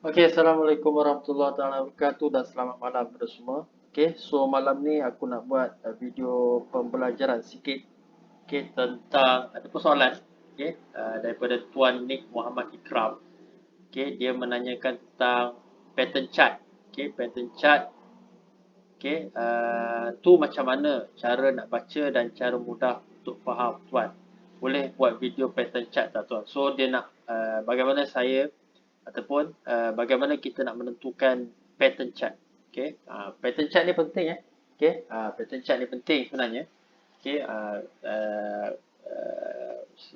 Okey, Assalamualaikum warahmatullahi taala wabarakatuh dan selamat malam kepada semua. Okey, so malam ni aku nak buat video pembelajaran sikit tentang ada persoalan daripada Tuan Nick Muhammad Ikram. Okey, dia menanyakan tentang pattern chart. Okey, pattern chart. Okey, tu macam mana cara nak baca dan cara mudah untuk faham tuan. Boleh buat video pattern chart tak tuan? So dia nak bagaimana saya ataupun bagaimana kita nak menentukan pattern chart. Okey, pattern chart ni penting Okey, pattern chart ni penting sebenarnya. Okey,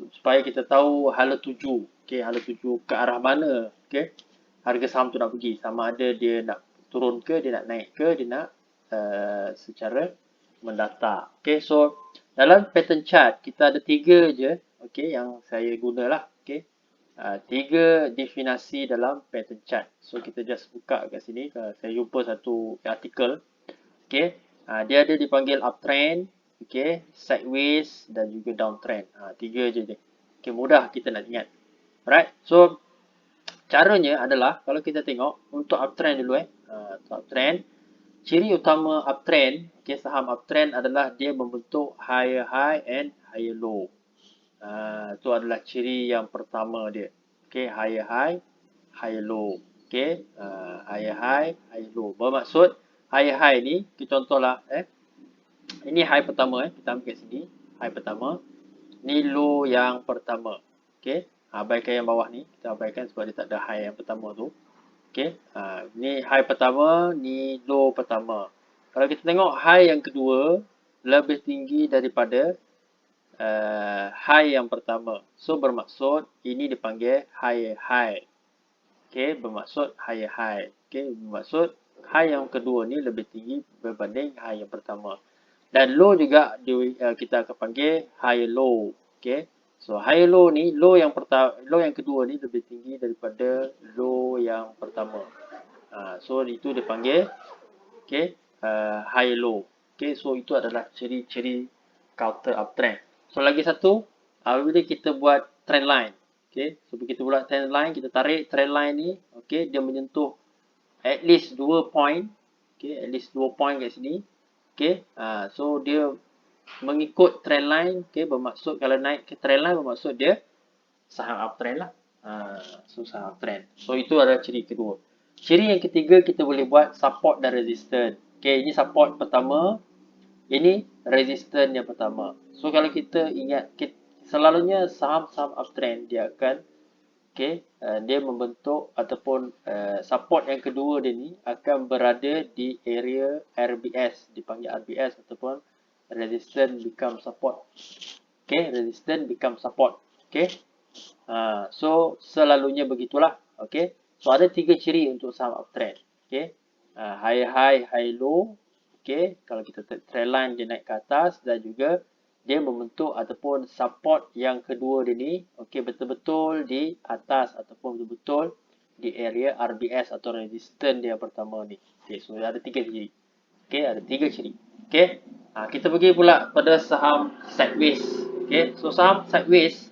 supaya kita tahu hala tuju. Okey, hala tuju ke arah mana, okey, harga saham tu nak pergi. Sama ada dia nak turun ke, dia nak naik ke, dia nak secara mendatar. Okey, so dalam pattern chart kita ada 3 je, okey, yang saya gunalah. Okey, 3 definisi dalam pattern chart. So kita just buka kat sini. Saya jumpa satu artikel. Okey, dia ada dipanggil uptrend, okey, sideways dan juga downtrend. 3 je dia. Okey, mudah kita nak ingat. Alright. So caranya adalah kalau kita tengok untuk uptrend dulu untuk uptrend, ciri utama uptrend, okey, saham uptrend adalah dia membentuk higher high and higher low. Itu adalah ciri yang pertama dia. Okey, higher high, higher low. Okey, higher high, higher low. Bermaksud higher high ni, kita contohlah ini high pertama kita ambil kat sini, high pertama. Ni low yang pertama. Okey, abaikan yang bawah ni, kita abaikan sebab dia tak ada high yang pertama tu. Okey, ni high pertama, ni low pertama. Kalau kita tengok high yang kedua lebih tinggi daripada high yang pertama. So bermaksud ini dipanggil higher high. Okey, bermaksud higher high. Okey, bermaksud high yang kedua ni lebih tinggi berbanding high yang pertama. Dan low juga kita akan panggil higher low. Okey. So higher low ni, low yang kedua ni lebih tinggi daripada low yang pertama. So itu dipanggil high low. Okey, so itu adalah ciri-ciri counter uptrend. So lagi satu, bila kita buat trend line. Okey, so kita buat trend line, kita tarik trend line ni, okey, dia menyentuh at least 2 point. Okey, at least 2 point kat sini. Okey, so dia mengikut trend line, okey, bermaksud kalau naik ke trend line bermaksud dia saham uptrend lah. So saham uptrend. So itu adalah ciri kedua. Ciri yang ketiga kita boleh buat support dan resistance. Okey, ini support pertama, ini resistance yang pertama. So kalau kita ingat, selalunya saham-saham uptrend dia akan dia membentuk ataupun support yang kedua dia ni akan berada di area RBS, dipanggil RBS ataupun resistance become support. Okey, resistance become support. Okey. So selalunya begitulah. Okey. So ada 3 ciri untuk saham uptrend. Okey. High high, high low. Okey, kalau kita trend line dia naik ke atas dan juga dia membentuk ataupun support yang kedua dia ni, okey, betul-betul di atas ataupun betul-betul di area RBS atau resistance dia yang pertama ni. Okey, so ada 3 ciri. Okey, ada 3 ciri. Okey, kita pergi pula pada saham sideways. Okey, so saham sideways,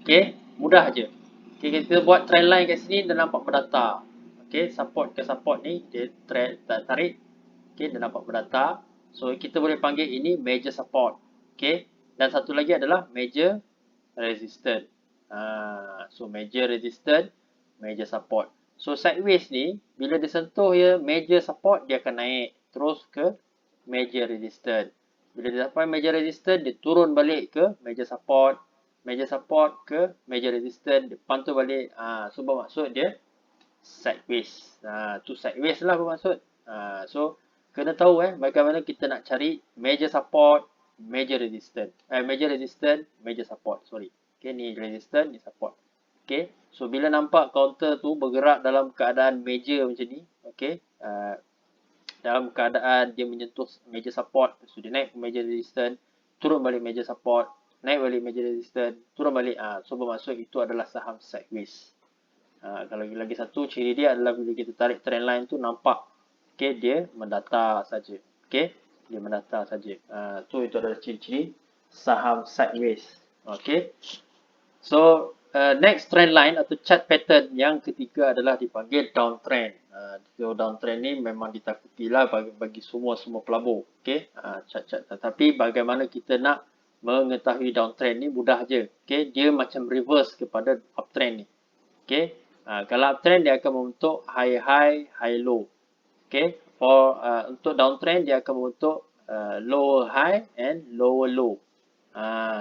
okey, mudah aja. Okey, kita buat trend line kat sini dan nampak berdatar. Okey, support ke support ni dia tarik. Okey, dia nampak berdatar. So kita boleh panggil ini major support. Okey, dan satu lagi adalah major resistance. So major resistance, major support. So sideways ni bila disentuh ya major support dia akan naik terus ke major resistance. Bila dia dapat major resistance dia turun balik ke major support ke major resistance, dia pantul balik. So bermaksud dia sideways. Tu sideways lah bermaksud. So kena tahu bagaimana kita nak cari major support, major resistance. Major support, sorry. Okey, ni resistance, ni support. Okey, so bila nampak counter tu bergerak dalam keadaan major macam ni, okey, dalam keadaan dia menyentuh major support, so dia naik ke major resistance, turun balik major support, naik balik major resistance, turun balik. So bermaksud itu adalah saham sideways. Kalau lagi satu ciri dia adalah bila kita tarik trend line tu nampak dia mendatar saja. Okey, dia mendatar saja. So itu adalah ciri-ciri saham sideways. Okey. So next trend line atau chart pattern yang ketiga adalah dipanggil downtrend. So downtrend ni memang ditakutilah bagi semua pelabur. Okey, chart-chart. Tetapi bagaimana kita nak mengetahui downtrend ni mudah je. Okey, dia macam reverse kepada uptrend ni. Okey, kalau uptrend dia akan membentuk high low. Okey, untuk downtrend dia akan membentuk lower high and lower low.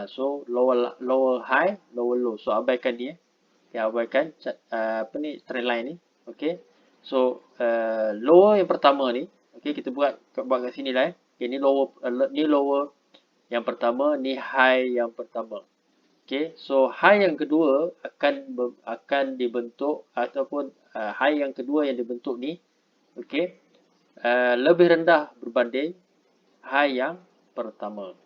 So lower high, lower low. So abaikan ni ya, abaikan trend line ni. Okey. So lower yang pertama ni, okey, kita buat kat sini lah. Okey, ni lower yang pertama, ni high yang pertama. Okey, so high yang kedua akan dibentuk ataupun high yang kedua yang dibentuk ni, okey, lebih rendah berbanding high yang pertama.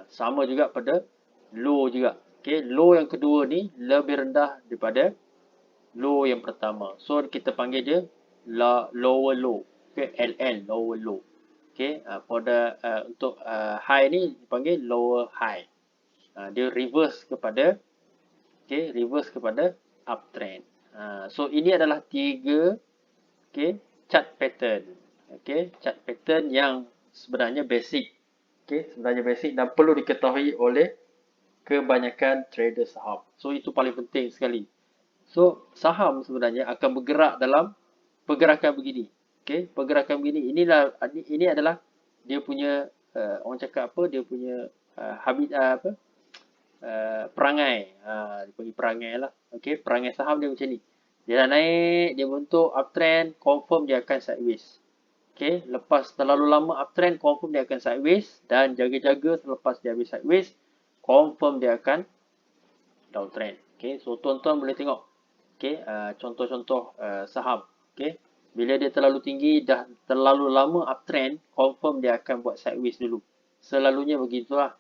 Sama juga pada low juga. Okay, low yang kedua ni lebih rendah daripada low yang pertama. So kita panggil dia lower low. Okay, LL lower low. Okay, untuk high ni dipanggil lower high. Dia reverse kepada uptrend. So ini adalah 3 chart pattern. Chart pattern yang sebenarnya basic. Sebenarnya basic dan perlu diketahui oleh kebanyakan trader saham. So itu paling penting sekali. So saham sebenarnya akan bergerak dalam pergerakan begini. Pergerakan begini ini adalah dia punya orang cakap apa? Dia punya perangai. Dia panggil perangai lah. Perangai saham dia macam ni. Dia dah naik, dia bentuk uptrend, confirm dia akan sideways. Lepas terlalu lama uptrend, confirm dia akan sideways, dan jaga-jaga selepas dia habis sideways, confirm dia akan downtrend. So tuan-tuan boleh tengok contoh-contoh saham. Bila dia terlalu tinggi, dah terlalu lama uptrend, confirm dia akan buat sideways dulu. Selalunya begitulah.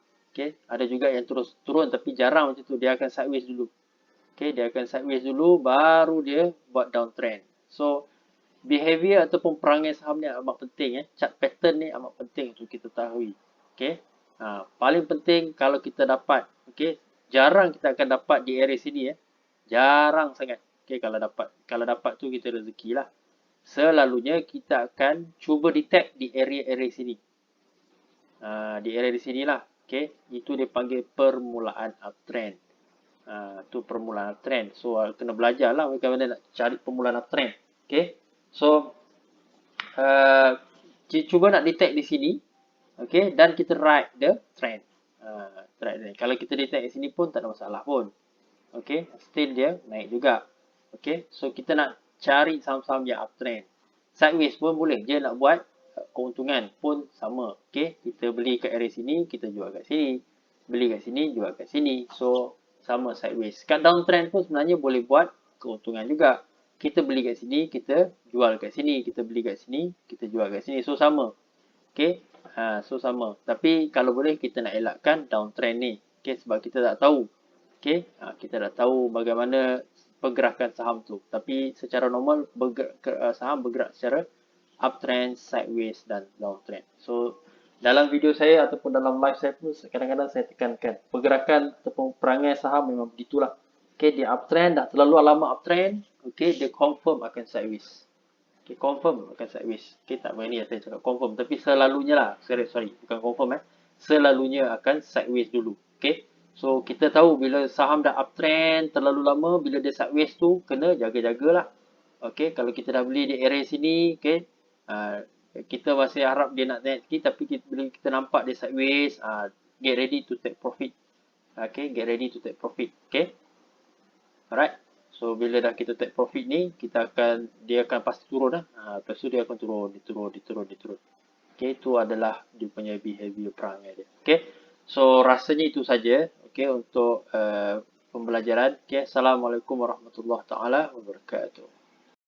Ada juga yang terus turun, tapi jarang macam tu, dia akan sideways dulu. Dia akan sideways dulu, baru dia buat downtrend. So behavior ataupun perangai saham ni amat penting. Chart pattern ni amat penting untuk kita tahu. Paling penting kalau kita dapat. Jarang kita akan dapat di area sini. Jarang sangat. Kalau dapat tu kita rezeki lah. Selalunya kita akan cuba detect di area sini. Di area di sini lah. Itu dia panggil permulaan uptrend. Tu permulaan uptrend. So kena belajar lah bagaimana nak cari permulaan uptrend. So cuba nak detect di sini. Dan kita ride the trend. Kalau kita detect di sini pun tak ada masalah pun. Still dia naik juga. So kita nak cari saham-saham yang uptrend. Sideways pun boleh je nak buat keuntungan pun sama. Kita beli kat area sini, kita jual kat sini. Beli kat sini, jual kat sini. So sama sideways. Kat downtrend pun sebenarnya boleh buat keuntungan juga. Kita beli kat sini, kita jual kat sini. Kita beli kat sini, kita jual kat sini. So sama. So sama. Tapi kalau boleh kita nak elakkan downtrend ni. Sebab kita tak tahu. Kita tak tahu bagaimana pergerakan saham tu. Tapi secara normal saham bergerak secara uptrend, sideways dan downtrend. So dalam video saya ataupun dalam live saya pun kadang-kadang saya tekankan pergerakan ataupun perangai saham memang begitulah. Dia uptrend, tak terlalu lama uptrend, dia confirm akan sideways. Confirm akan sideways. Tak berani saya cakap confirm, tapi selalunya lah, sorry, bukan confirm selalunya akan sideways dulu. So kita tahu bila saham dah uptrend terlalu lama, bila dia sideways tu kena jaga-jagalah. Kalau kita dah beli di area sini, kita masih harap dia nak naik sikit, tapi bila kita nampak dia sideways, get ready to take profit. Get ready to take profit. Alright. So bila dah kita take profit ni, dia akan pasti turun lah. Lepas tu dia akan turun. Itu adalah dia punya behavior perangai dia. So rasanya itu saja untuk pembelajaran. Assalamualaikum warahmatullahi taala wabarakatuh.